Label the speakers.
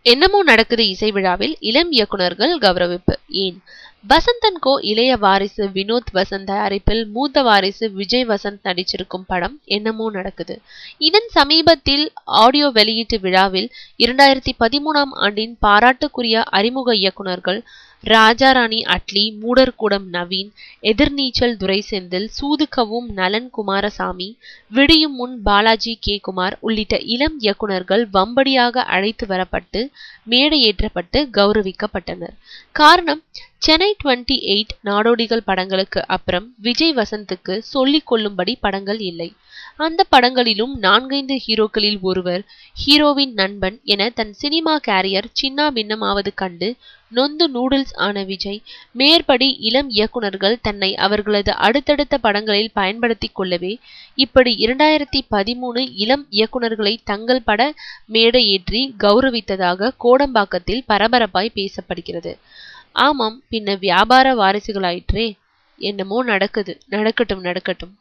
Speaker 1: என்னமோ நடக்குது இசை விழாவில் இளம் இயக்குனர்கள் கௌரவிப்பு. ஏன்? வசந்தன் கோ இளைய வாரிசு வினோத் வசந்த் தயாரிப்பில் மூத்த வாரிசு விஜய் வசந்த் நடிச்சிருக்கும் படம் என்னமோ நடக்குது. இதன் சமீபத்தில் ஆடியோ வெளியீட்டு விழாவில் 2013ஆம் ஆண்டின் பாராட்டுக்குரிய அறிமுக இயக்குனர்கள் ராஜாராணி அட்லி, மூடர்கூடம் நவீன், எதிர்நீச்சல் துரைசெந்தில், சூதுகவும் நலன் குமாரசாமி, விடியும் முன் பாலாஜி கே. குமார் உள்ளிட்ட இளம் இயக்குனர்கள் வம்படியாக அழைத்து வரப்பட்டு மேடையேற்றப்பட்டு கௌரவிக்கப்பட்டனர். காரணம், சென்னை 28 நாடோடிகள் படங்களுக்கு அப்புறம் விஜய் வசந்துக்கு சொல்லிக் கொள்ளும்படி படங்கள் இல்லை. அந்த படங்களிலும் 4-5 ஹீரோக்களில் ஒருவர், ஹீரோவின் நண்பன் என தன் சினிமா கேரியர் சின்னா பின்னமாவது கண்டு நொந்து நூடுல்ஸ் ஆன விஜய், மேற்படி இளம் இயக்குனர்கள் தன்னை அவர்களது அடுத்தடுத்த படங்களில் பயன்படுத்திக் கொள்ளவே இப்படி 2013 இளம் இயக்குனர்களை தங்கள் பட மேடையேற்றி கௌரவித்ததாக கோடம்பாக்கத்தில் பரபரப்பாய் பேசப்படுகிறது. ஆமாம், பின்ன வியாபார வாரிசுகளாயிற்றே. என்னமோ நடக்குது, நடக்கட்டும் நடக்கட்டும்.